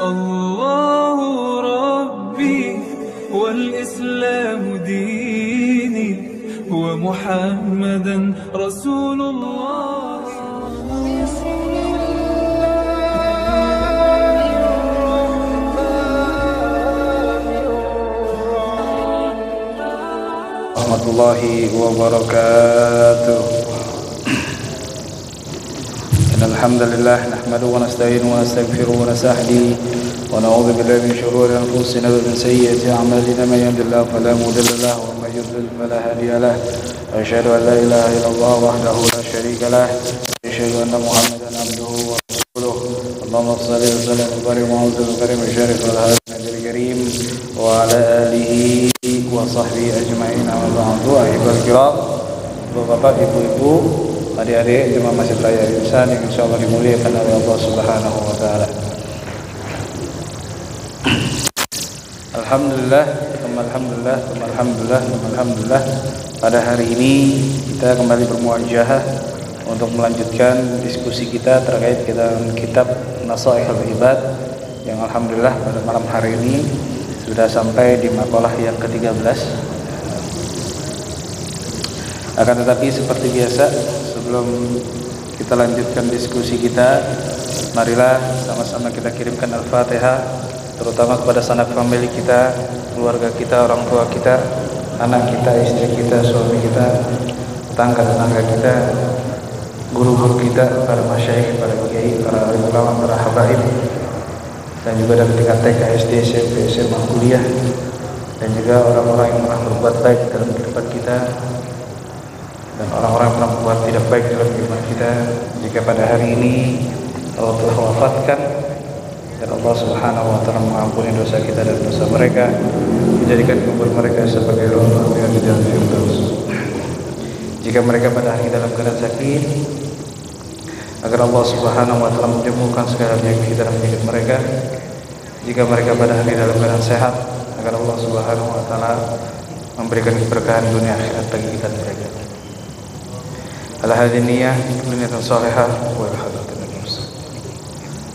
الله ربي والإسلام ديني ومحمدا رسول الله. Warahmatullahi wabarakatuh. Innal hamdalillah nahmaduhu wa nasta'inuhu wa nastaghfiruhu wa nastahdihi wa na'udzu billahi min shururi anfusina wa min sayyiati a'malina man yahdihillahu fala mudilla lahu wa man yudlil fala hadiya lahu. Asyhadu an la ilaha illallah wahdahu la syarika lahu wa asyhadu anna Muhammadan abduhu wa rasuluh. Allahumma shalli wa sallim wa barik wa anzil karim syarif al-hadil karim wa ala alihi wa sahbihi ajma'in. Amma ba'du, ayyuhal kiram, Bapak, Ibu-ibu, adik-adik jemaah Masjid Raya Insan yang insyaallah dimuliakan oleh Allah Subhanahu wa taala. Alhamdulillah. Pada hari ini kita kembali bermuajahah untuk melanjutkan diskusi kita terkait kitab Nasaihul Ibad yang alhamdulillah pada malam hari ini sudah sampai di makalah yang ke-13. Akan tetapi seperti biasa, sebelum kita lanjutkan diskusi kita, marilah sama-sama kita kirimkan Al-Fatihah, terutama kepada sanak famili kita, keluarga kita, orang tua kita, anak kita, istri kita, suami kita, tetangga-tetangga kita, guru-guru kita, para masyayikh, para kiai, para ulama, para habaib, dan juga dari tingkat TK, SD, SMP, SMA, kuliah, dan juga orang-orang yang pernah berbuat baik dalam kehidupan kita dan orang-orang yang pernah berbuat tidak baik dalam kehidupan kita. Jika pada hari ini Allah telah wafatkan dan Allah Subhanahu wa taala mengampuni dosa kita dan dosa mereka, menjadikan kubur mereka sebagai rumah yang di dalam firdaus. Jika mereka pada hari dalam keadaan sakit, agar Allah Subhanahu wa taala menyembuhkan segala penyakit dan penyakit mereka. Jika mereka pada hari dalam keadaan sehat, agar Allah Subhanahu wa taala memberikan keberkahan dunia akhirat bagi kita dan mereka. Al-hadiniyah niyatan salihah wa al-hadatul nafs.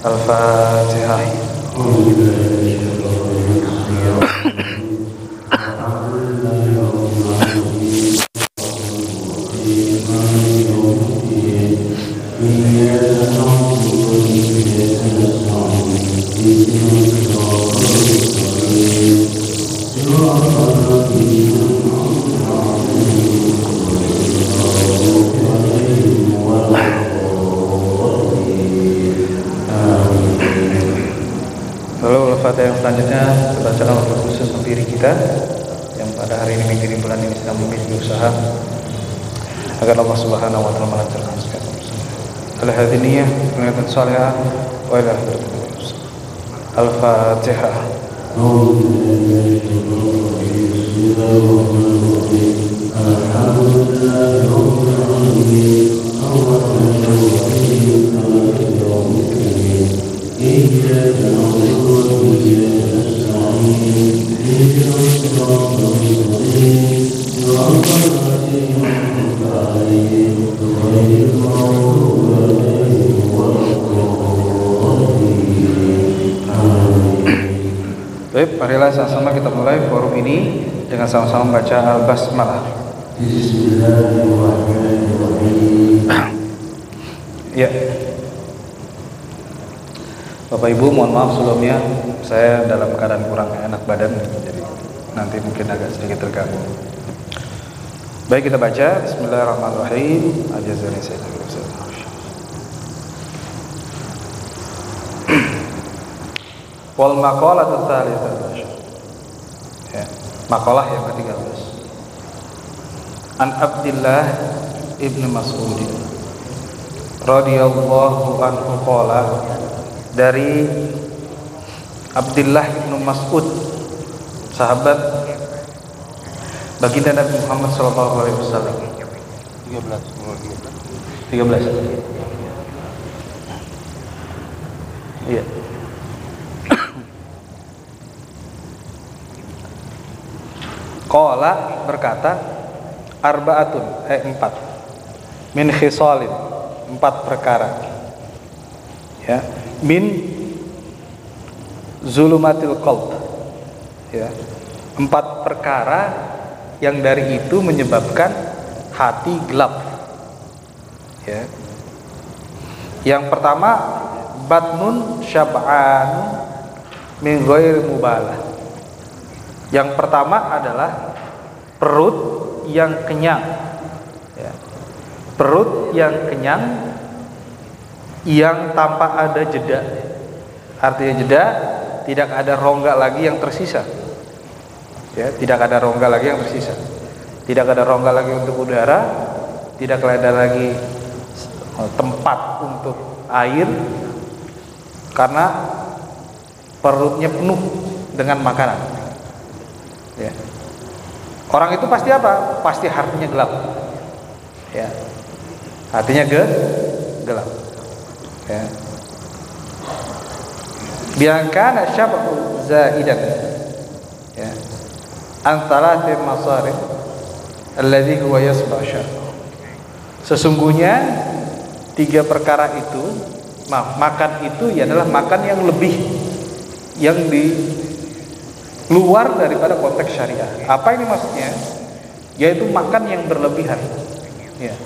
Al-Fatihah. Lalu Al-Fatihah yang selanjutnya kita bacakan waktu khusus untuk diri kita yang pada hari ini menjadi bulan ini sedang memiliki usaha agar Allah Subhanahu wa taala melancarkan segala urusan. Al-hadiniyah niyatan salihah wa ila Al-Fatihah. Baik, marilah sama-sama kita mulai forum ini dengan sama-sama membaca Al-Basmalah. Bismillahirrahmanirrahim. Ya. Bapak Ibu, mohon maaf sebelumnya, saya dalam keadaan kurang enak badan, jadi nanti mungkin agak sedikit terganggu. Baik, kita baca. Bismillahirrahmanirrahim. Ajazani sayyidina wal maqalatu tsalitsah. Ya, maqalah yang ke-13. An Abdillah ibnu Mas'ud radhiyallahu anhu qala, dari Abdullah ibnu Mas'ud, sahabat baginda Nabi Muhammad sallallahu alaihi wasallam. 13. Iya. Qala, berkata, arba'atun, 4 min khisalin, 4 perkara, ya, min zulumatil qalb, ya, 4 perkara yang dari itu menyebabkan hati gelap, ya. Yang pertama, batnun syab'an min ghairi mubalah. Yang pertama adalah perut yang kenyang, ya. Perut yang kenyang yang tanpa ada jeda. Artinya jeda, tidak ada rongga lagi yang tersisa, ya, tidak ada rongga lagi yang tersisa, tidak ada rongga lagi untuk udara, tidak ada lagi tempat untuk air, karena perutnya penuh dengan makanan, ya. Orang itu pasti apa? Pasti hatinya gelap, ya, hatinya gelap, ya. Biangkana syab'u zaidan, ya, antara masarif alladhi huwa yasba' syar'. Sesungguhnya 3 perkara itu, makan itu adalah makan yang lebih, yang di luar daripada konteks syariah. Apa ini maksudnya? Yaitu makan yang berlebihan, ya.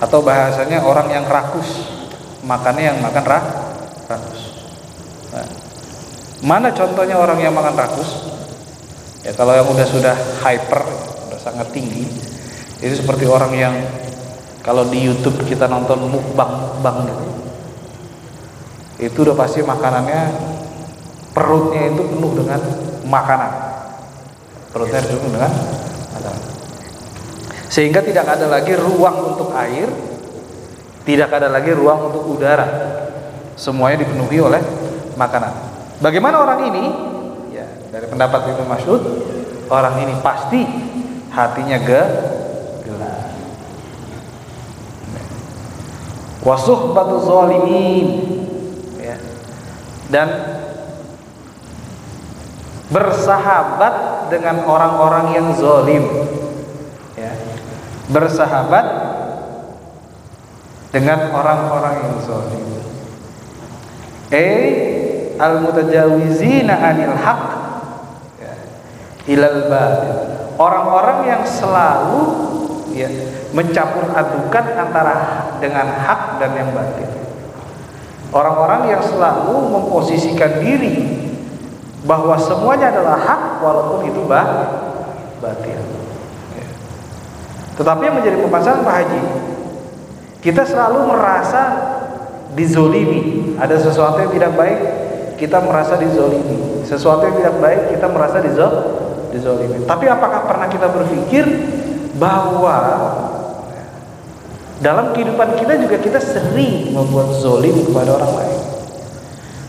Atau bahasanya orang yang rakus, makannya yang makan rakus. Nah, mana contohnya orang yang makan rakus? Ya, kalau yang sudah hyper, sudah sangat tinggi, itu seperti orang yang kalau di YouTube kita nonton mukbang gitu, itu udah pasti makanannya, perutnya itu penuh dengan makanan, perutnya penuh dengan makanan, sehingga tidak ada lagi ruang untuk air, tidak ada lagi ruang untuk udara, semuanya dipenuhi oleh makanan. Bagaimana orang ini? Ya, dari pendapat Ibnu Mas'ud, orang ini pasti hatinya gelap. Wa suhbatu zalimin, ya, dan bersahabat dengan orang-orang yang zalim, ya, bersahabat dengan orang-orang yang zalim. Al-mutajawizina anil haq, ya, ilal batil. Orang-orang yang selalu, ya, mencampur adukan antara dengan hak dan yang batil. Orang-orang yang selalu memposisikan diri bahwa semuanya adalah hak walaupun itu batil, ya. Tetapi yang menjadi permasalahan Pak Haji, kita selalu merasa dizolimi. Ada sesuatu yang tidak baik, kita merasa dizolimi. Sesuatu yang tidak baik, kita merasa dizolimi. Tapi apakah pernah kita berpikir bahwa dalam kehidupan kita juga kita sering membuat zolim kepada orang lain?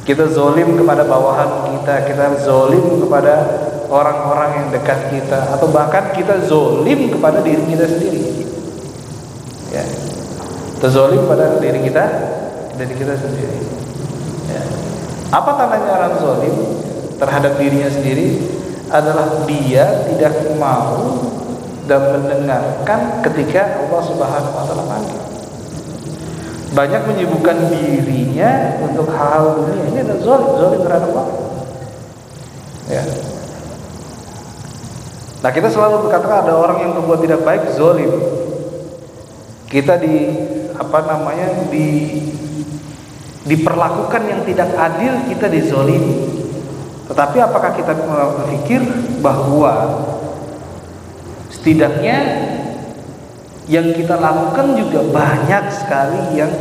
Kita zolim kepada bawahan kita, kita zolim kepada orang-orang yang dekat kita, atau bahkan kita zolim kepada diri kita sendiri, ya. Kita zolim pada diri kita sendiri, ya. Apa tandanya orang zolim terhadap dirinya sendiri? Adalah dia tidak mau dan mendengarkan ketika Allah Subhanahu wa taala panggil. Banyak menyibukkan dirinya untuk hal-hal dunia. Ini adalah zolim terhadap Allah, ya. Nah, kita selalu berkata ada orang yang berbuat tidak baik, zolim. Kita diperlakukan yang tidak adil, kita dizolimi. Tetapi apakah kita berpikir bahwa setidaknya yang kita lakukan juga banyak sekali yang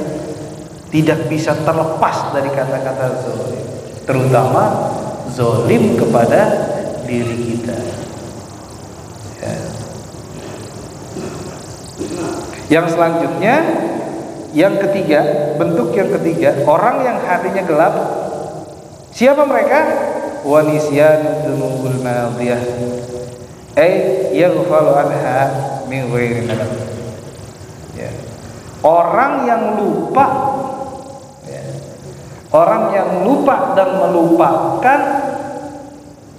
tidak bisa terlepas dari kata-kata zolim, terutama zolim kepada diri kita, ya. Yang selanjutnya, yang ketiga, bentuk yang ketiga, orang yang hatinya gelap. Siapa mereka? Wa nisyanu dzunubul madiyah, yaghfalu anha min ghairi nadam, ya. Orang yang lupa, ya. Orang yang lupa dan melupakan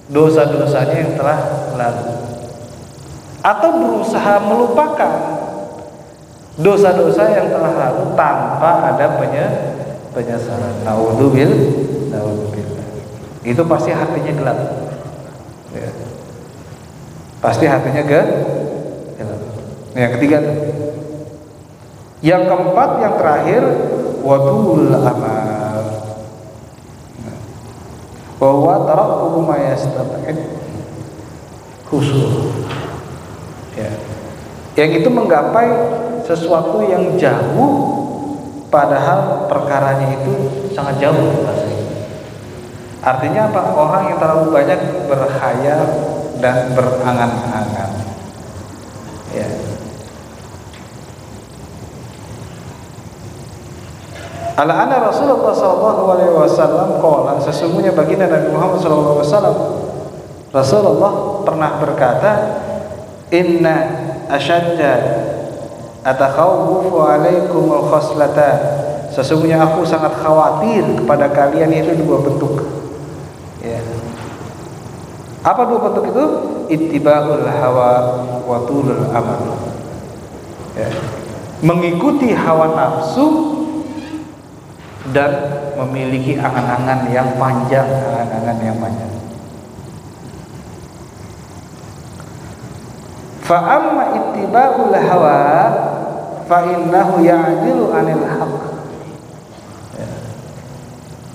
dosa-dosanya yang telah lalu, atau berusaha melupakan dosa-dosa yang telah lalu tanpa ada penyesalan. Naudzubillah. itu pasti hatinya gelap. Ya. Pasti hatinya gelap. Yang ketiga tuh. Yang keempat, yang terakhir, wadul amal. Bahwa tarakku ma yastata'id khusyuk. Ya. Yang itu menggapai sesuatu yang jauh, padahal perkaranya itu sangat jauh. Artinya apa? Orang yang terlalu banyak berkhayal dan berangan-angan. Ya. Ala-ana Rasulullah SAW qala, sesungguhnya baginda Nabi Muhammad SAW, Rasulullah pernah berkata, inna asyadda atakhawufu alaikumul khoslata, sesungguhnya aku sangat khawatir kepada kalian itu dua bentuk. Ya. Apa dua bentuk itu? Ittiba'ul hawa wa tulul amal. Ya. Mengikuti hawa nafsu dan memiliki angan-angan yang panjang, angan-angan yang panjang. Fa amma ittiba'ul hawa fa innahu ya'dilu 'anil haqq.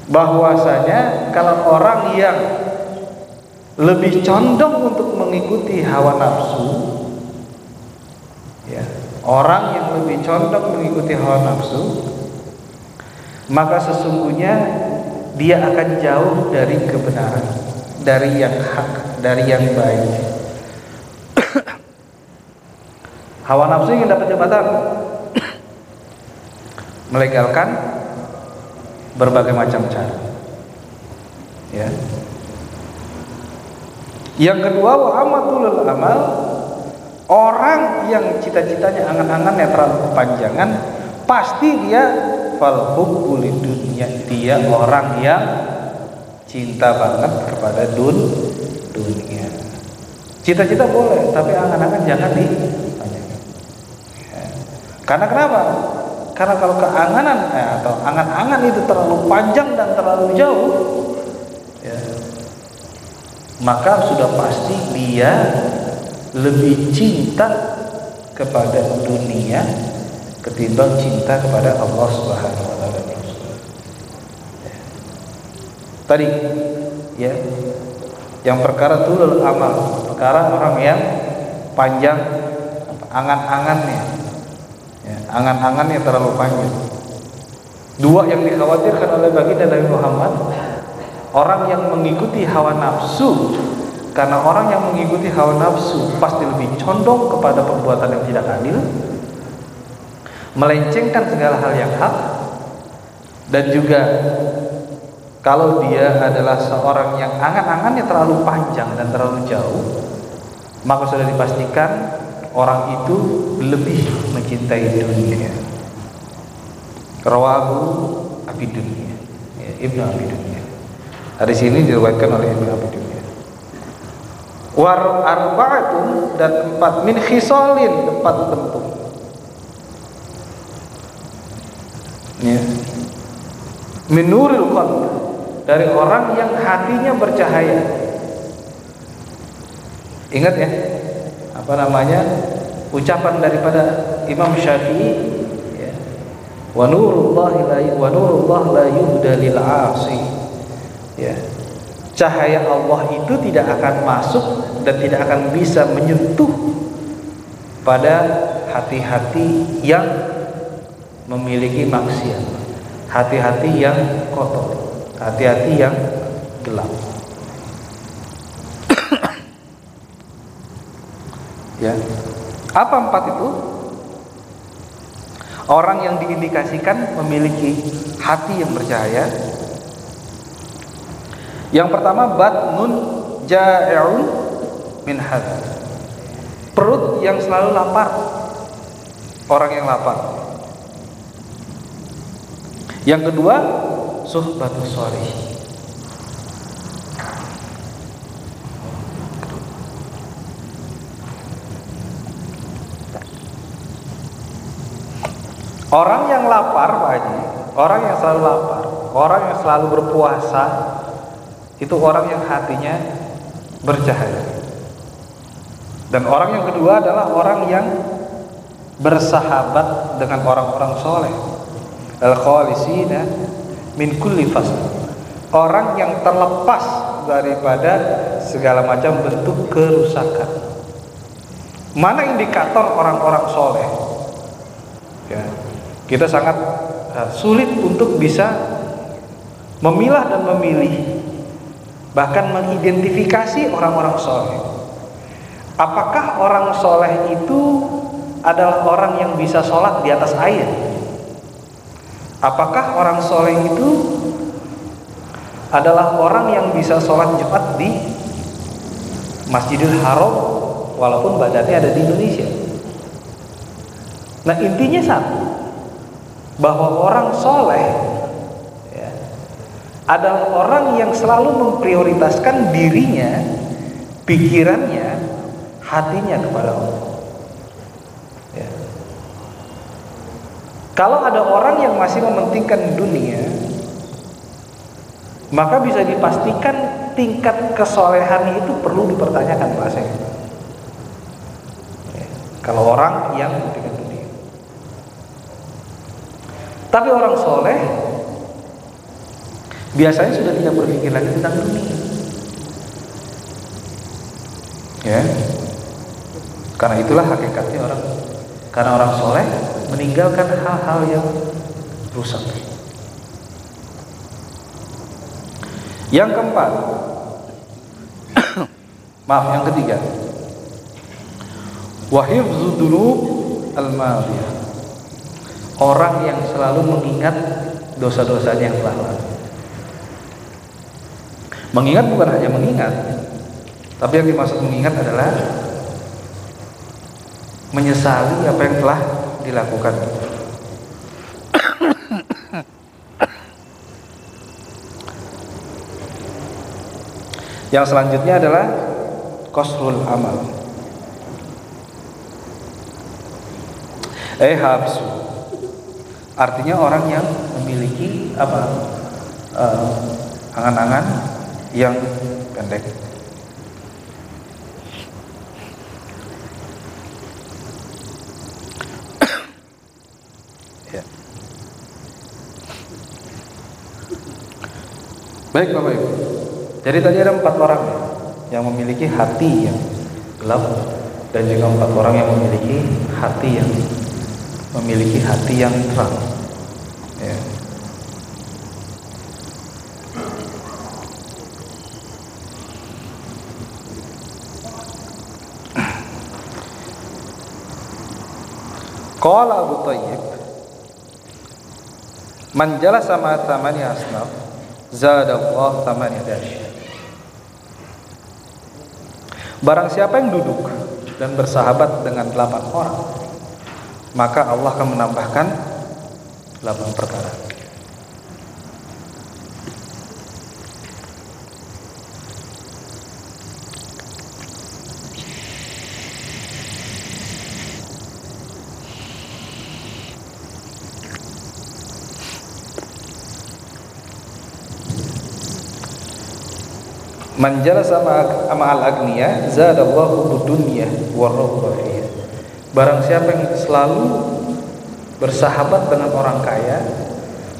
Bahwasanya kalau orang yang lebih condong untuk mengikuti hawa nafsu, ya, orang yang lebih condong mengikuti hawa nafsu, maka sesungguhnya dia akan jauh dari kebenaran, dari yang hak, dari yang baik. Hawa nafsu ingin dapat jabatan, melegalkan berbagai macam cara. Ya. Yang kedua, wa amatulul amal, orang yang cita-citanya angan-angannya terlalu kepanjangan, pasti dia fal hubbul dunya, dia orang yang cinta banget kepada dunia. Cita-cita boleh, tapi angan-angan jangan dipanjangkan. Ya. Karena kenapa? Karena kalau keanganan atau angan-angan itu terlalu panjang dan terlalu jauh, ya, maka sudah pasti dia lebih cinta kepada dunia ketimbang cinta kepada Allah Subhanahu wa taala. Tadi ya, yang perkara tulul amal, perkara orang yang panjang angan-angannya, ya, angan-angannya terlalu panjang. Dua yang dikhawatirkan oleh baginda Nabi Muhammad, orang yang mengikuti hawa nafsu. Karena orang yang mengikuti hawa nafsu pasti lebih condong kepada perbuatan yang tidak adil, melencengkan segala hal yang hak, dan juga kalau dia adalah seorang yang angan-angannya terlalu panjang dan terlalu jauh, maka sudah dipastikan orang itu lebih mencintai dunia. Rawahu Abi Dunya, ya, Ibnu Abi Dunya. Hadis ini diriwayatkan oleh Ibnu Abi Dunya. War arba'atun, dan 4 min khisalin, 4 bentuk. Ya. Minuril qalb, dari orang yang hatinya bercahaya. Ingat ya, apa namanya, ucapan daripada Imam Syafi'i, ya, wa nurullah la yuhda lil 'asi. Ya. Cahaya Allah itu tidak akan masuk dan tidak akan bisa menyentuh pada hati-hati yang memiliki maksiat, hati-hati yang kotor, hati-hati yang gelap. Ya. Apa 4 itu? Orang yang diindikasikan memiliki hati yang bercahaya. Yang pertama, batnun ja'i'un min had, perut yang selalu lapar, orang yang lapar. Yang kedua, suhbatus sholih, orang yang lapar, Pak Haji, orang yang selalu lapar, orang yang selalu berpuasa, Itu orang yang hatinya bercahaya. Dan orang yang kedua adalah orang yang bersahabat dengan orang-orang soleh. Al-khalisina min kulli fasad. Orang yang terlepas daripada segala macam bentuk kerusakan. Mana indikator orang-orang soleh? Ya, kita sangat sulit untuk bisa memilah dan memilih, bahkan mengidentifikasi orang-orang soleh. Apakah orang soleh itu adalah orang yang bisa sholat di atas air? Apakah orang soleh itu adalah orang yang bisa sholat Jumat di Masjidil Haram walaupun badannya ada di Indonesia? Nah, intinya satu, bahwa orang soleh ya, adalah orang yang selalu memprioritaskan dirinya, pikirannya, hatinya kepada Allah. Ya. Kalau ada orang yang masih mementingkan dunia, maka bisa dipastikan tingkat kesolehannya itu perlu dipertanyakan bahasanya. Ya. Kalau orang yang mementingkan dunia. Tapi orang soleh biasanya sudah tidak berpikir lagi tentang dunia. Ya. Karena itulah hakikatnya orang. Karena orang soleh meninggalkan hal-hal yang rusak. Yang keempat, maaf, yang ketiga, wahifzu dzunub al-madiyah. Orang yang selalu mengingat dosa-dosanya yang telah lalu. Mengingat bukan hanya mengingat, tapi yang dimaksud mengingat adalah menyesali apa yang telah dilakukan. Yang selanjutnya adalah qasrul amal. Habsu. Artinya orang yang memiliki angan-angan yang pendek. Ya. Baik Bapak Ibu. Jadi tadi ada 4 orang yang memiliki hati yang gelap, dan juga 4 orang yang memiliki hati yang terang. Ya. Qala Abu Thayyib, man jalasa ma thamani asnaf zadallahu thamani dash. Barang siapa yang duduk dan bersahabat dengan 8 orang, maka Allah akan menambahkan 8 perkara. Man jalasa ma'al agniya zadallahu dunya wa rahmah. Barang siapa yang selalu bersahabat dengan orang kaya,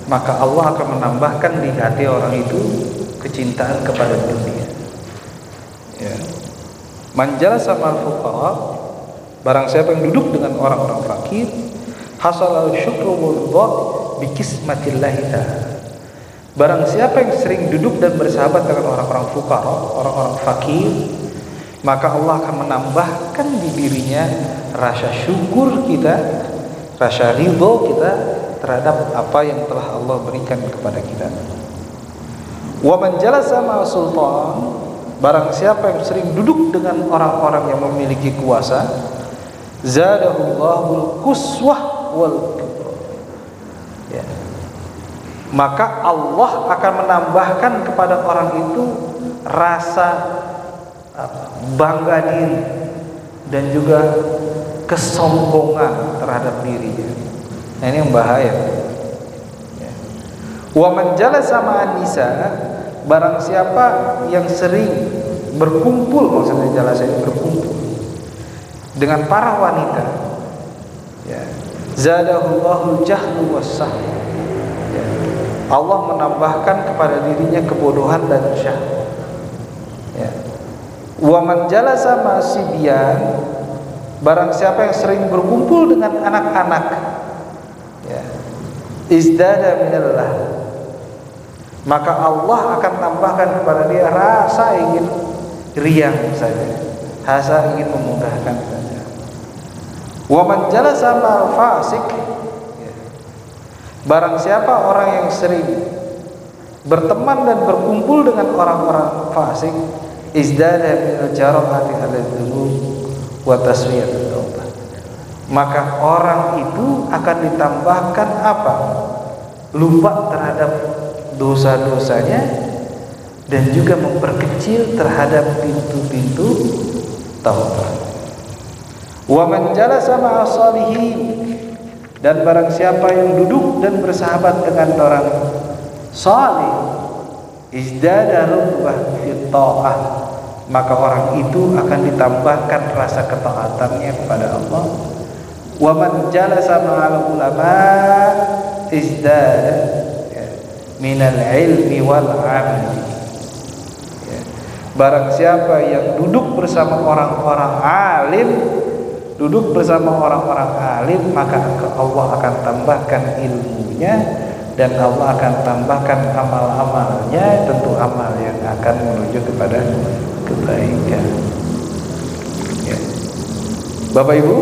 maka Allah akan menambahkan di hati orang itu kecintaan kepada dunia. Ya. Man jalasa ma'al fuqara, barang siapa yang duduk dengan orang-orang fakir, hasala syukru wa bi kismatillah ta'ala. Barang siapa yang sering duduk dan bersahabat dengan orang-orang fuqara, orang-orang fakir, maka Allah akan menambahkan di dirinya rasa syukur kita, rasa ridho kita terhadap apa yang telah Allah berikan kepada kita. Wa man jalasa ma'a sultan, barang siapa yang sering duduk dengan orang-orang yang memiliki kuasa, zadahullahu quswah wal kibr. Ya. Maka Allah akan menambahkan kepada orang itu rasa bangga diri dan juga kesombongan terhadap dirinya. Nah, ini yang bahaya. Wa man jalasa ma'an nisa, barang siapa yang sering berkumpul, maksudnya jalasnya berkumpul dengan para wanita, ya, zadahullahu jahlu wassahwa, ya, Allah menambahkan kepada dirinya kebodohan dan syahwat. Ya. Wa man jalasa ma'asibyan, barang siapa yang sering berkumpul dengan anak-anak, ya, izdada minallah, maka Allah akan tambahkan kepada dia rasa ingin riang saja, rasa ingin memudahkan saja. Wa man jalasa ma'al fasik, ya, barang siapa orang yang sering berteman dan berkumpul dengan orang-orang fasik, izdada minal jarahati ala dzunub wa taswiyatut taubah, maka orang itu akan ditambahkan apa? Lupa terhadap dosa-dosanya dan juga memperkecil terhadap pintu-pintu taubat. Wa man jalasa ma'a shalihin, dan barang siapa yang duduk dan bersahabat dengan orang salih, izdada rughbah fi ta'ah, maka orang itu akan ditambahkan rasa ketaatannya kepada Allah. Wa man jalasa ma'al ulama izdada, ya, minal ilmi wal amali, ya, barang siapa yang duduk bersama orang-orang alim, duduk bersama orang-orang alim, maka Allah akan tambahkan ilmunya dan Allah akan tambahkan amal-amalnya, tentu amal yang akan menuju kepada kebaikan. Ya. Bapak Ibu,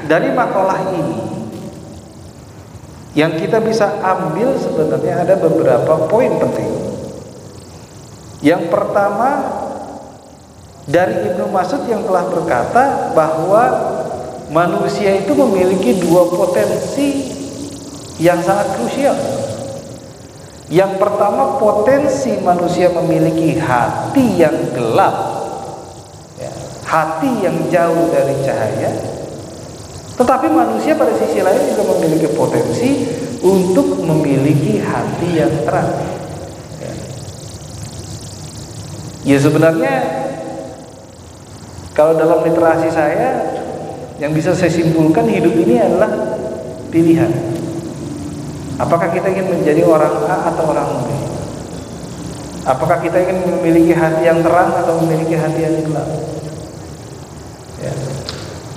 dari makalah ini yang kita bisa ambil sebenarnya ada beberapa poin penting. Yang pertama, dari Ibnu Mas'ud yang telah berkata bahwa manusia itu memiliki dua potensi yang sangat krusial. Yang pertama, potensi manusia memiliki hati yang gelap, ya, hati yang jauh dari cahaya. Tetapi manusia pada sisi lain juga memiliki potensi untuk memiliki hati yang terang. Ya sebenarnya kalau dalam literasi saya yang bisa saya simpulkan, hidup ini adalah pilihan. Apakah kita ingin menjadi orang A atau orang B? Apakah kita ingin memiliki hati yang terang atau memiliki hati yang gelap? Ya.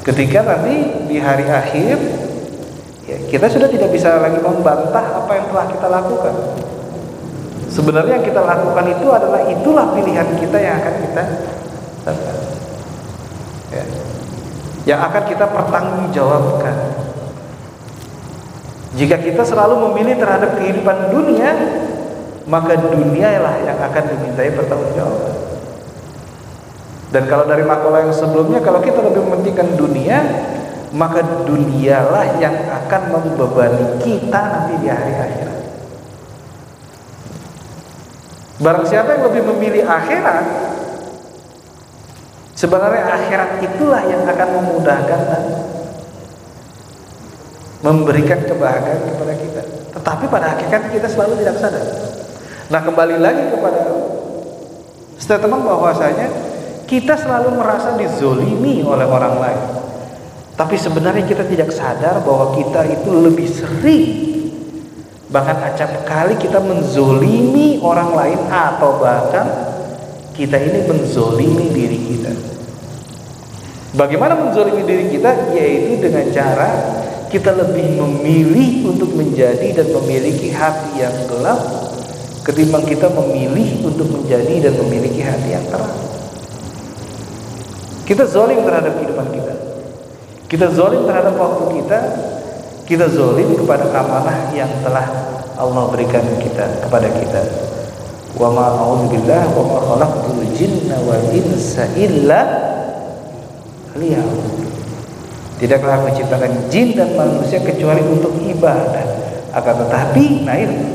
Ketika nanti di hari akhir, ya, kita sudah tidak bisa lagi membantah apa yang telah kita lakukan. Sebenarnya yang kita lakukan itu adalah itulah pilihan kita yang akan kita lakukan, ya, yang akan kita pertanggungjawabkan. Jika kita selalu memilih terhadap kehidupan dunia, maka dunialah yang akan dimintai pertanggungjawaban. Dan kalau dari makalah yang sebelumnya, kalau kita lebih mementingkan dunia, maka dunialah yang akan membebani kita nanti di hari akhirat. Barang siapa yang lebih memilih akhirat, sebenarnya akhirat itulah yang akan memudahkan dan memberikan kebahagiaan kepada kita. Tetapi pada hakikat kita selalu tidak sadar. Nah, kembali lagi kepada statement bahwasanya kita selalu merasa dizolimi oleh orang lain, tapi sebenarnya kita tidak sadar bahwa kita itu lebih sering, bahkan acap kali kita menzolimi orang lain, atau bahkan kita ini menzolimi diri kita. Bagaimana menzolimi diri kita? Yaitu dengan cara kita lebih memilih untuk menjadi dan memiliki hati yang gelap ketimbang kita memilih untuk menjadi dan memiliki hati yang terang. Kita zalim terhadap kehidupan kita, kita zalim terhadap waktu kita, kita zalim kepada amanah yang telah Allah berikan kepada kita. Wa ma a'udzubillah wa ma khalaqtul jinna wal insa illa liya'budun. Tidaklah aku ciptakan jin dan manusia kecuali untuk ibadah. Akan tetapi, nah itu,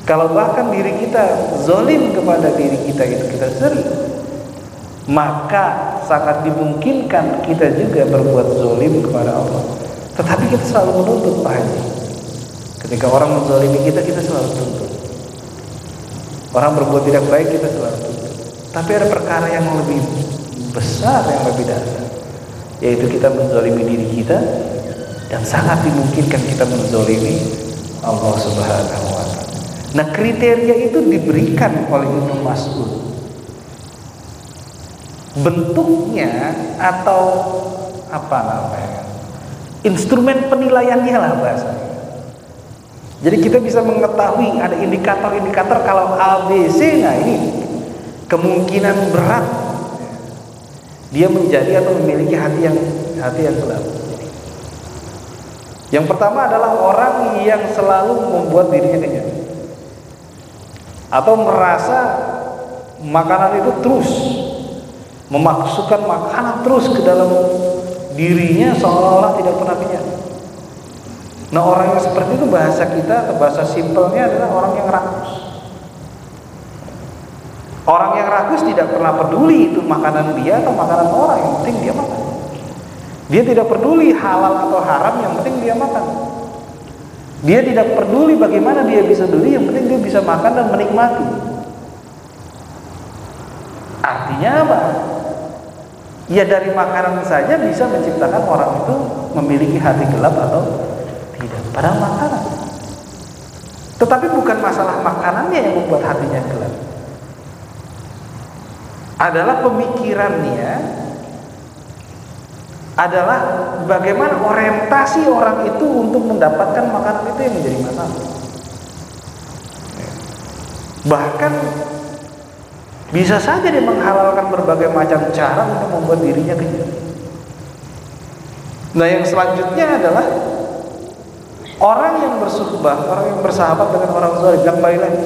kalau bahkan diri kita zalim kepada diri kita itu kita sering, maka sangat dimungkinkan kita juga berbuat zalim kepada Allah. Tetapi kita selalu menuntut, Pak Haji. Ketika orang menzalimi kita, kita selalu tuntut. Orang berbuat tidak baik kita selalu tuntut. Tapi ada perkara yang lebih besar, yang lebih dasar, yaitu kita menzalimi diri kita, dan sangat dimungkinkan kita menzalimi Allah Subhanahu wa Ta'ala. Nah, kriteria itu diberikan oleh Ibnu Mas'ud. Bentuknya atau apa namanya, instrumen penilaiannya lah bahasanya. Jadi kita bisa mengetahui ada indikator-indikator kalau ABC, nah ini kemungkinan berat dia menjadi atau memiliki hati yang gelap. Yang pertama adalah orang yang selalu membuat dirinya kenyang atau merasa makanan itu terus, memasukkan makanan terus ke dalam dirinya seolah-olah tidak pernah kenyang. Nah, orang yang seperti itu, bahasa kita atau bahasa simpelnya adalah orang yang rakus. Orang yang rakus tidak pernah peduli itu makanan dia atau makanan orang, yang penting dia makan. Dia tidak peduli halal atau haram, yang penting dia makan. Dia tidak peduli bagaimana dia bisa beli, yang penting dia bisa makan dan menikmati. Artinya apa? Ya, dari makanan saja bisa menciptakan orang itu memiliki hati gelap atau tidak pada makanan. Tetapi bukan masalah makanannya yang membuat hatinya gelap, adalah pemikirannya, adalah bagaimana orientasi orang itu untuk mendapatkan makanan itu yang menjadi masalah. Bahkan bisa saja dia menghalalkan berbagai macam cara untuk membuat dirinya kenyang. Nah, yang selanjutnya adalah orang yang bersuhbah, orang yang bersahabat dengan orang zalim, yang baik lagi.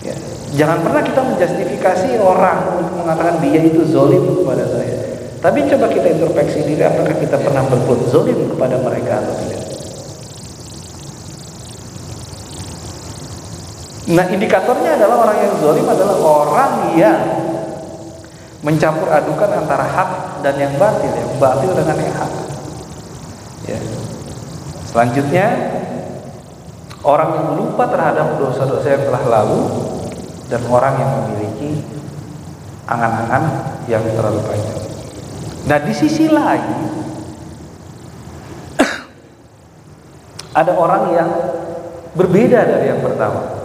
Ya, jangan pernah kita menjustifikasi orang untuk mengatakan dia itu zalim kepada saya. Tapi coba kita introspeksi diri, apakah kita pernah berbuat zalim kepada mereka atau tidak? Nah, indikatornya adalah orang yang zalim adalah orang yang mencampur adukan antara hak dan yang batil, yang batil dengan yang hak. Ya. Selanjutnya, orang yang lupa terhadap dosa-dosa yang telah lalu, dan orang yang memiliki angan-angan yang terlalu panjang. Nah, di sisi lain ada orang yang berbeda dari yang pertama.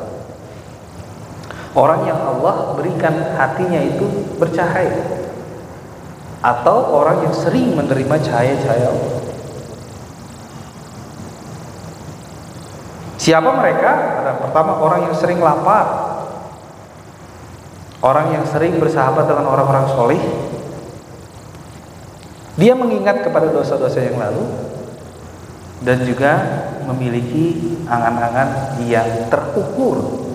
Orang yang Allah berikan hatinya itu bercahaya, atau orang yang sering menerima cahaya-cahaya Allah. Siapa mereka? Ada pertama orang yang sering lapar, orang yang sering bersahabat dengan orang-orang soleh. Dia mengingat kepada dosa-dosa yang lalu, dan juga memiliki angan-angan yang terukur.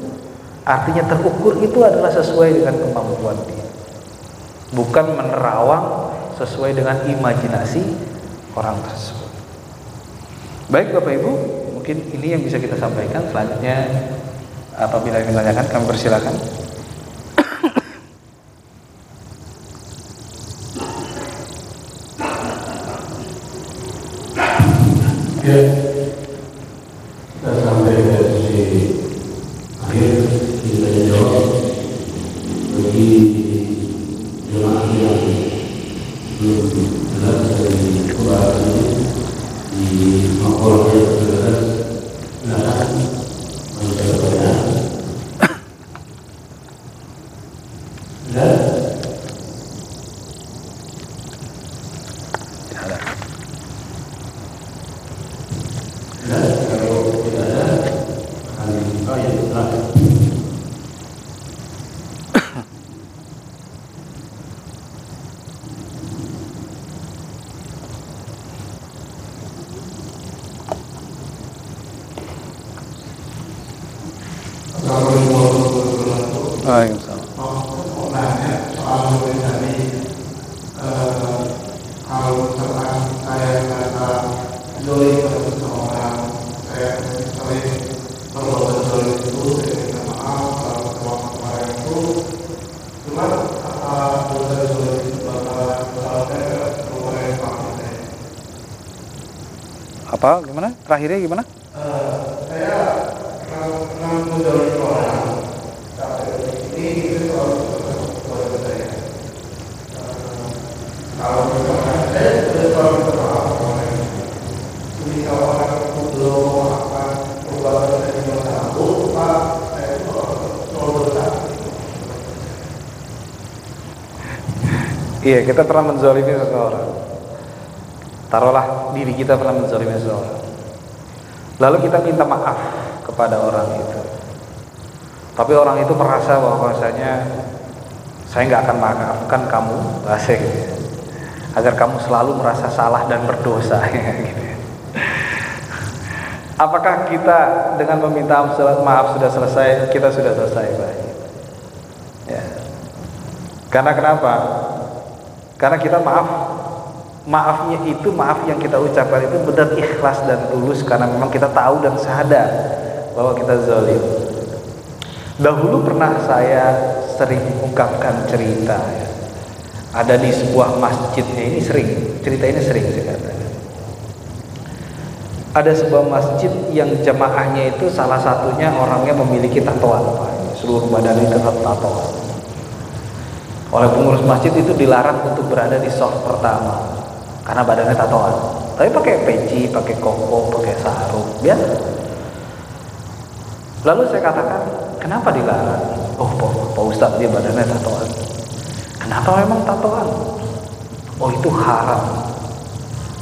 Artinya terukur itu adalah sesuai dengan kemampuan dia, bukan menerawang sesuai dengan imajinasi orang tersebut. Baik Bapak Ibu, mungkin ini yang bisa kita sampaikan. Selanjutnya apabila ingin ditanyakan, kami persilakan. Ya, kita sampai dari akhir kita jawab bagi jemaah yang belum jelas dari Quran di makhluk yang jelas, silakan menjawabnya. Dan kalau tidak ada, akan dibuka yang terakhir. Assalamualaikum warahmatullahi wabarakatuh. Waalaikumsalam. Mau nanya soal tadi, kalau misalkan saya merasa zolim pada seseorang, saya sering perbuatan zolim itu, saya minta maaf kalau kemarin itu, cuman dosa zolim itu bakal saya mengurangi maafin saya. Apa? Gimana? Terakhirnya gimana? Saya pernah menzalimi orang, itu soal keluarga saya. Kalau misalkan saya soal maaf kemarin, ketika orang itu belum memaafkan perbuatan saya yang satu, Pak, saya itu soal besar. Iya, kita pernah menzalimi seseorang. Taruhlah diri kita pernah menzalimi seseorang. Lalu kita minta maaf kepada orang itu. Tapi orang itu merasa bahwasanya saya nggak akan maafkan kamu, bahasa gitu ya. Agar kamu selalu merasa salah dan berdosa gitu ya. Apakah kita dengan meminta maaf sudah selesai? Kita sudah selesai, Pak. Ya. Karena kenapa? Karena kita maafnya itu maaf yang kita ucapkan itu benar ikhlas dan tulus karena memang kita tahu dan sadar bahwa kita zalim. Dahulu pernah saya sering ungkapkan cerita ya. Ada di sebuah masjidnya, ini sering, cerita ini sering saya katakan. Ada sebuah masjid yang jamaahnya itu salah satunya orangnya memiliki tatoan, seluruh badan itu tatoan. Oleh pengurus masjid itu dilarang untuk berada di saf pertama karena badannya tatoan. Tapi pakai peci, pakai koko, pakai sarung, biasa. Lalu saya katakan, kenapa dilarang? Oh, Pak Ustadz, dia badannya tatoan. Kenapa memang tatoan? Oh, itu haram.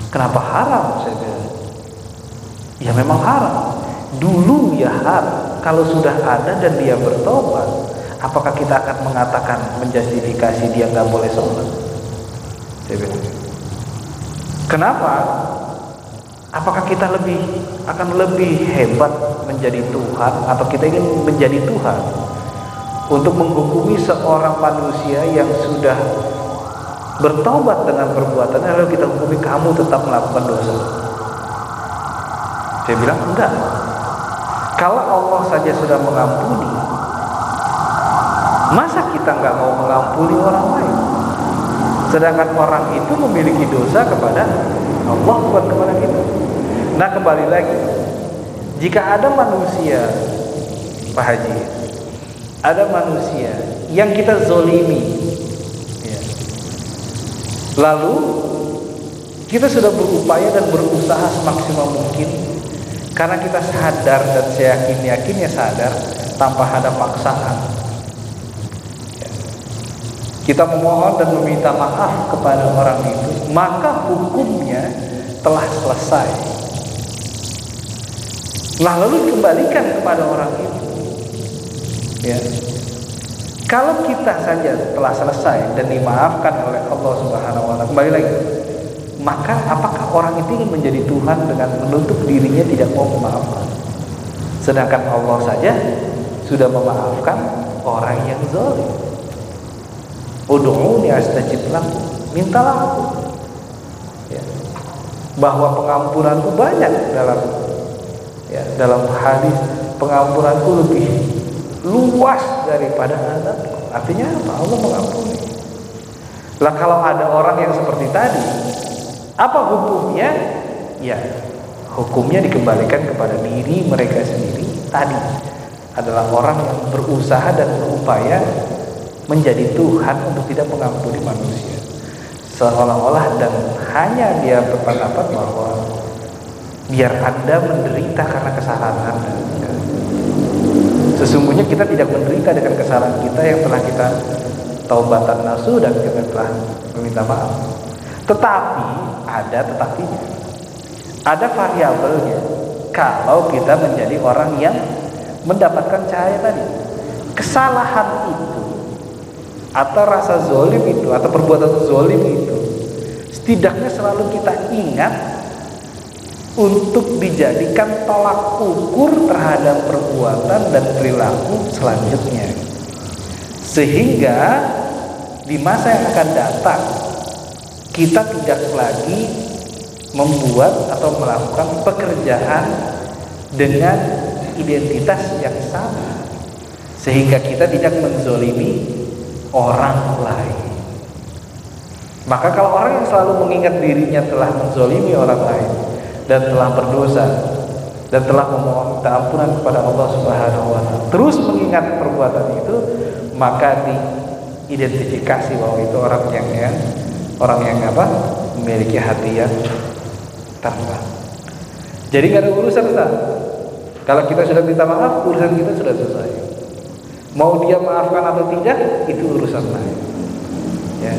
Kenapa haram? Saya bilang. Ya memang haram. Dulu ya haram. Kalau sudah ada dan dia bertobat, apakah kita akan mengatakan menjustifikasi dia nggak boleh sholat? Saya bilang. Kenapa? Apakah kita akan lebih hebat menjadi Tuhan atau kita ingin menjadi Tuhan untuk menghukumi seorang manusia yang sudah bertobat dengan perbuatannya lalu kita hukumi kamu tetap melakukan dosa? Saya bilang enggak. Kalau Allah saja sudah mengampuni, masa kita nggak mau mengampuni orang lain? Sedangkan orang itu memiliki dosa kepada Allah, bukan kepada kita. Nah, kembali lagi, jika ada manusia, Pak Haji, ada manusia yang kita zolimi ya. Lalu kita sudah berupaya dan berusaha semaksimal mungkin karena kita sadar dan saya yakinnya sadar tanpa ada paksaan ya. Kita memohon dan meminta maaf kepada orang itu, maka hukumnya telah selesai. Nah, lalu dikembalikan kepada orang itu ya. Kalau kita saja telah selesai dan dimaafkan oleh Allah Subhanahu wa Ta'ala, kembali lagi, maka apakah orang itu ingin menjadi Tuhan dengan menutup dirinya tidak mau memaafkan? Sedangkan Allah saja sudah memaafkan orang yang zalim. Ud'uni astajib lakum, mintalah aku ya. Bahwa pengampunanku banyak dalam hadis, pengampunanku lebih luas daripada azabku. Artinya apa? Allah mengampuni. Lah kalau ada orang yang seperti tadi, apa hukumnya? Ya, hukumnya dikembalikan kepada diri mereka sendiri. Tadi adalah orang yang berusaha dan berupaya menjadi Tuhan untuk tidak mengampuni manusia, seolah-olah dan hanya dia berpendapat bahwa biar Anda menderita karena kesalahan Anda. Sesungguhnya kita tidak menderita dengan kesalahan kita yang telah kita taubatan nasuh dan kita telah meminta maaf. Tetapi ada tetapinya, ada variabelnya. Kalau kita menjadi orang yang mendapatkan cahaya tadi, kesalahan itu atau rasa zolim itu atau perbuatan zolim itu setidaknya selalu kita ingat untuk dijadikan tolak ukur terhadap perbuatan dan perilaku selanjutnya, sehingga di masa yang akan datang kita tidak lagi membuat atau melakukan pekerjaan dengan identitas yang sama, sehingga kita tidak menzolimi orang lain. Maka kalau orang yang selalu mengingat dirinya telah menzolimi orang lain dan telah berdosa dan telah memohon minta ampunan kepada Allah Subhanahu wa taala, terus mengingat perbuatan itu, maka diidentifikasi bahwa itu orang yang memiliki hati yang terang. Jadi nggak ada urusan kita. Kalau kita sudah minta maaf, urusan kita sudah selesai. Mau dia maafkan atau tidak, itu urusan lain. Ya.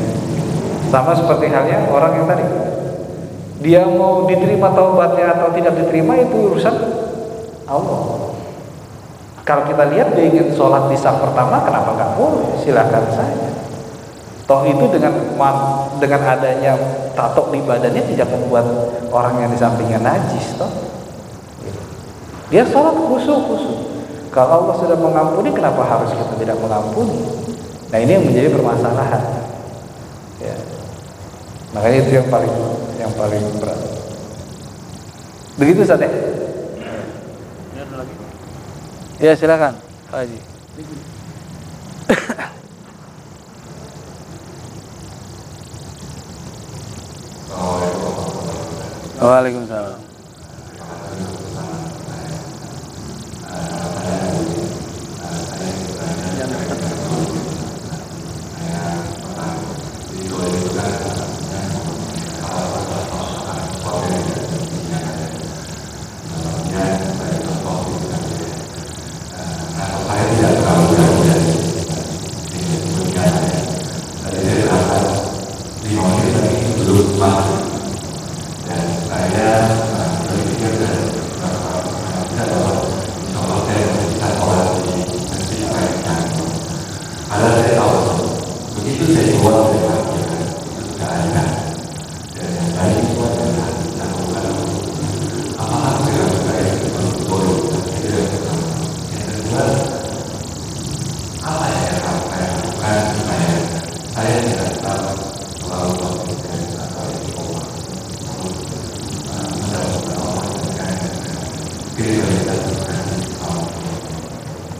Sama seperti halnya orang yang tadi, dia mau diterima taubatnya atau tidak diterima, itu urusan Allah. Kalau kita lihat dia ingin sholat di saf pertama, kenapa nggak boleh? Silakan saja. Toh itu dengan adanya tato di badannya tidak membuat orang yang di sampingnya najis, toh. Dia sholat khusyuk. Kalau Allah sudah mengampuni, kenapa harus kita tidak mengampuni? Nah, ini yang menjadi permasalahan. Ya. Makanya itu yang paling berat. Begitu Ustaz. Ya, silakan Pak Haji. Waalaikumsalam.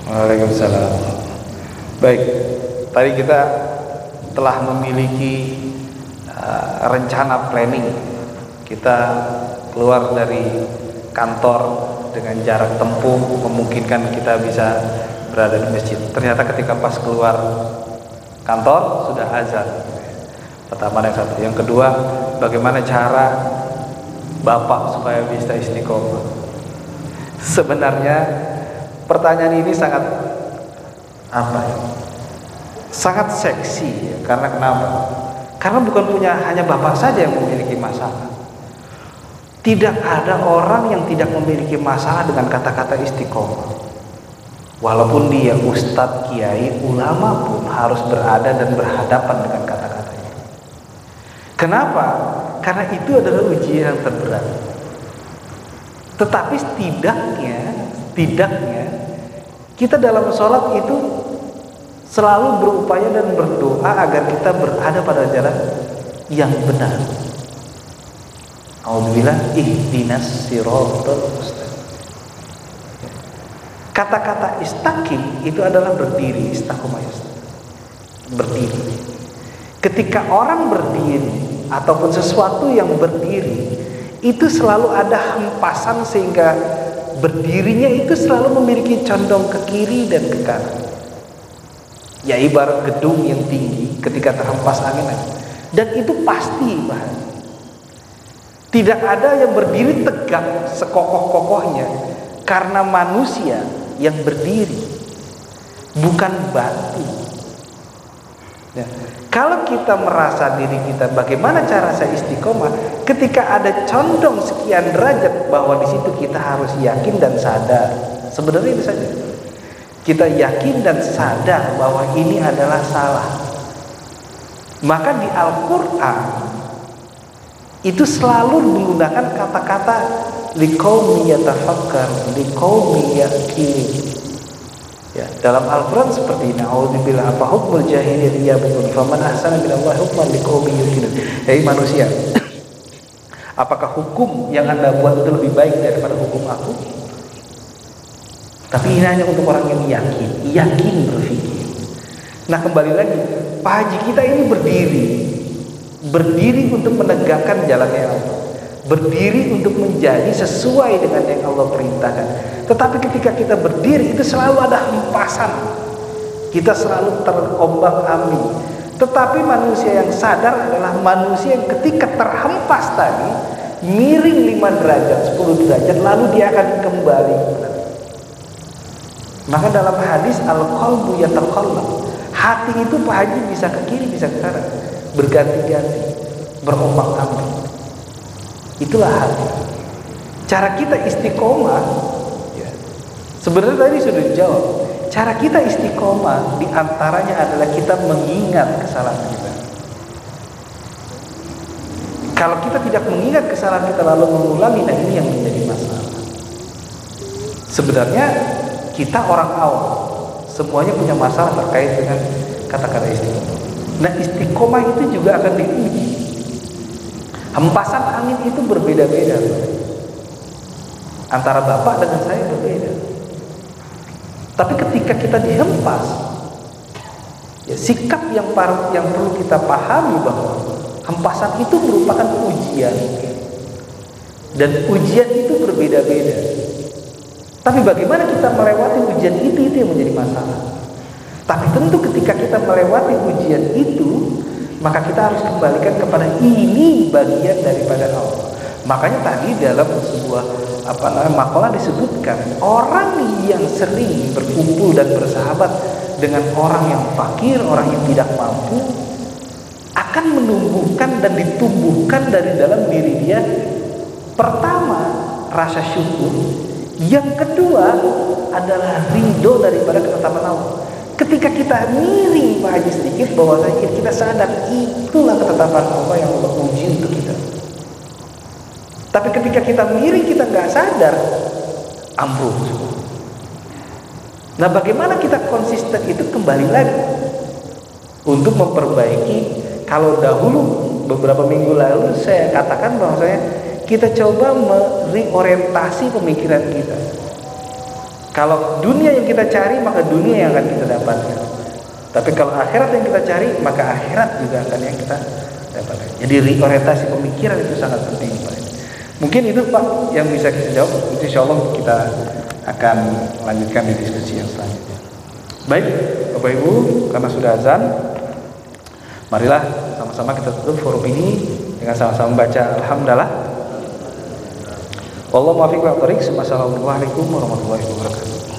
Waalaikumsalam. Baik, tadi kita telah memiliki rencana planning. Kita keluar dari kantor dengan jarak tempuh memungkinkan kita bisa berada di masjid. Ternyata ketika pas keluar kantor sudah azan. Pertama yang satu. Yang kedua, bagaimana cara Bapak supaya bisa istiqomah? Sebenarnya pertanyaan ini sangat sangat seksi ya. Karena kenapa? Karena bukan hanya Bapak saja yang memiliki masalah. Tidak ada orang yang tidak memiliki masalah dengan kata-kata istiqomah. Walaupun dia ustadz, kiai, ulama pun harus berada dan berhadapan dengan kata-kata itu. Kenapa? Karena itu adalah ujian yang terberat. Tetapi setidaknya kita dalam sholat itu selalu berupaya dan berdoa agar kita berada pada jalan yang benar. Alhamdulillah, ihdinas siratal mustaqim. Kata-kata istaqim itu adalah berdiri, istiqomah, berdiri. Ketika orang berdiri ataupun sesuatu yang berdiri, itu selalu ada hempasan sehingga berdirinya itu selalu memiliki condong ke kiri dan ke kanan. Ya ibarat gedung yang tinggi ketika terhempas angin, dan itu pasti bahaya. Tidak ada yang berdiri tegak sekokoh-kokohnya karena manusia yang berdiri, bukan batu. Ya. Kalau kita merasa diri kita bagaimana cara saya istiqomah, ketika ada condong sekian derajat, bahwa di situ kita harus yakin dan sadar. Sebenarnya itu saja. Kita yakin dan sadar bahwa ini adalah salah. Maka di Al-Quran itu selalu menggunakan kata-kata liqaumi yatafakkar, liqaumi yaqilun. Ya, dalam Al-Quran seperti ini, a'udzubillahi apa hukmul jahiliyah betul, faman ahsana minallahi hukman liqaumi yuqinun. Hei manusia, apakah hukum yang Anda buat itu lebih baik daripada hukum aku? Tapi ini hanya untuk orang yang yakin berpikir. Nah, kembali lagi, Pak Haji kita ini berdiri untuk menegakkan jalannya Allah, berdiri untuk menjadi sesuai dengan yang Allah perintahkan. Tetapi ketika kita berdiri itu selalu ada hempasan, kita selalu terombang-ambing. Tetapi manusia yang sadar adalah manusia yang ketika terhempas tadi miring 5 derajat, 10 derajat, lalu dia akan kembali. Maka dalam hadis al-qalbu yataqallab, hati itu Pak Haji bisa ke kiri bisa ke kanan, berganti-ganti, berombang-ambing. Itulah hati. Cara kita istiqomah, ya, sebenarnya tadi sudah dijawab. Cara kita istiqomah diantaranya adalah kita mengingat kesalahan kita. Kalau kita tidak mengingat kesalahan kita lalu mengulangi, nah ini yang menjadi masalah. Sebenarnya kita orang awam, semuanya punya masalah terkait dengan kata-kata istiqomah. Nah istiqomah itu juga akan diuji. Hempasan angin itu berbeda-beda, antara bapak dengan saya berbeda. Tapi ketika kita dihempas, ya, sikap yang perlu kita pahami bahwa hempasan itu merupakan ujian, dan ujian itu berbeda-beda. Tapi bagaimana kita melewati ujian itu yang menjadi masalah. Tapi tentu ketika kita melewati ujian itu, maka kita harus kembalikan kepada ini bagian daripada Allah. Makanya tadi dalam sebuah makalah disebutkan, orang yang sering berkumpul dan bersahabat dengan orang yang fakir, orang yang tidak mampu, akan menumbuhkan dan ditumbuhkan dari dalam diri dia, pertama rasa syukur, yang kedua adalah ridho daripada ketetapan Allah. Ketika kita miring Pak Haji sedikit, bahwasanya kita sadar itulah ketetapan Allah yang Allah uji untuk kita. Tapi ketika kita miring, kita nggak sadar, ambruk. Nah, bagaimana kita konsisten itu kembali lagi untuk memperbaiki. Kalau dahulu beberapa minggu lalu saya katakan bahwasanya kita coba mereorientasi pemikiran kita. Kalau dunia yang kita cari, maka dunia yang akan kita dapatkan. Tapi kalau akhirat yang kita cari, maka akhirat juga akan yang kita dapatkan. Jadi reorientasi pemikiran itu sangat penting, Pak. Mungkin itu Pak yang bisa kita jawab. Insya Allah kita akan lanjutkan di diskusi yang selanjutnya. Baik, Bapak Ibu, karena sudah azan, marilah sama-sama kita tutup forum ini dengan sama-sama membaca Alhamdulillah. Wallahu muwaffiq wa aqrib. Wassalamualaikum warahmatullahi wabarakatuh.